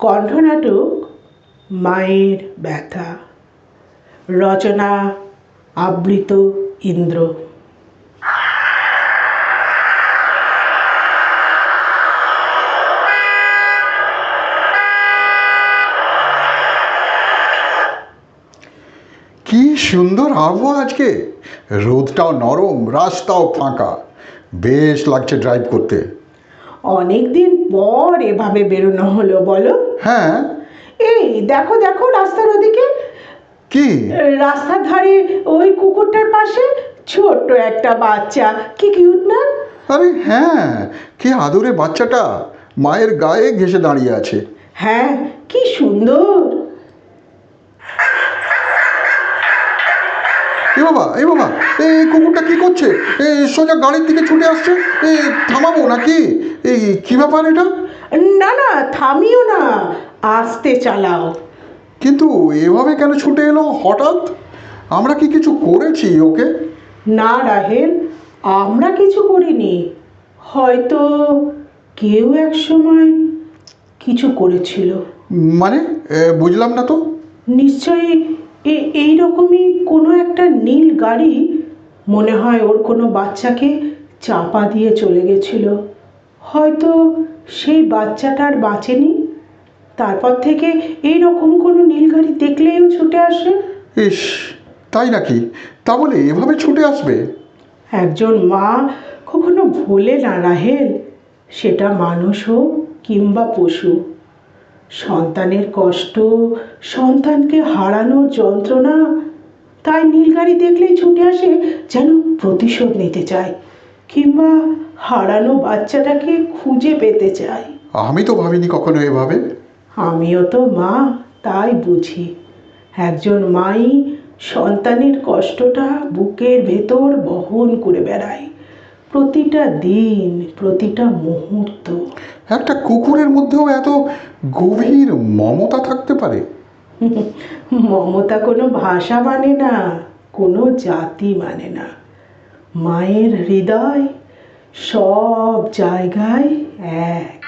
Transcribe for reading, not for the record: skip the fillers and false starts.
কণ্ঠনাটক মায়ের ব্যথা, রচনা আবৃত ইন্দ্র। কি সুন্দর আবহাওয়া আজকে, রোদটাও নরম, রাস্তাও ফাঁকা, বেশ লাগছে ড্রাইভ করতে। অনেক দিন পর এভাবে বেরোনো হলো বলো। হ্যাঁ। এই দেখো দেখো রাস্তার ওদিকে, কি? রাস্তার ধারে ওই কুকুরটার পাশে ছোট্ট একটা বাচ্চা, কি কিউট না? আরে হ্যাঁ, কি আদুরে বাচ্চাটা মায়ের গায়ে ঘেঁষে দাঁড়িয়ে আছে। হ্যাঁ, কি সুন্দর। এ বাবা, এ বাবা, এই কুকুরটা কি করছে? সোজা গাড়ির দিকে ছুটে আসছে। থামাবো নাকি? কি ব্যাপার এটা? না না, থামিও না, আস্তে চালাও। কিন্তু এভাবে কেন ছুটে এলো হঠাৎ? আমরা কি কিছু করেছি ওকে? না রাহেল, আমরা কিছু করিনি, হয়তো কেউ এক সময় কিছু করেছিল। মানে বুঝলাম না তো। নিশ্চয়ই এই রকমই কোনো একটা নীল গাড়ি মনে হয় ওর কোনো বাচ্চাকে চাপা দিয়ে চলে গেছিল। হয়তো সেই বাচ্চাটার বাঁচেনি, তারপর থেকে এই রকম কোনো নীল গাড়ি দেখলেও ছুটে আসে। ইস, তাই নাকি? তা বলে এভাবে ছুটে আসবে? একজন মা কখনো ভোলে না রাহেল, সেটা মানুষ হোক কিংবা পশু। সন্তানের কষ্ট, সন্তানকে হারানোর যন্ত্রণা, তাই নীলগাড়ি দেখলেই ছুটে আসে, যেন প্রতিশোধ নিতে চায় কিংবা হারানো বাচ্চাটাকে খুঁজে পেতে চায়। আমি তো ভাবিনি কখনো এভাবে। আমিও তো মা, তাই বুঝি। একজন মাই সন্তানের কষ্টটা বুকের ভেতর বহন করে বেড়ায়, প্রতিটা দিন, প্রতিটা মুহূর্ত। একটা কুকুরের মধ্যেও এত গভীর মমতা থাকতে পারে? মমতা কোনো ভাষা মানে না, কোনো জাতি মানে না। মায়ের হৃদয় সব জায়গায় এক।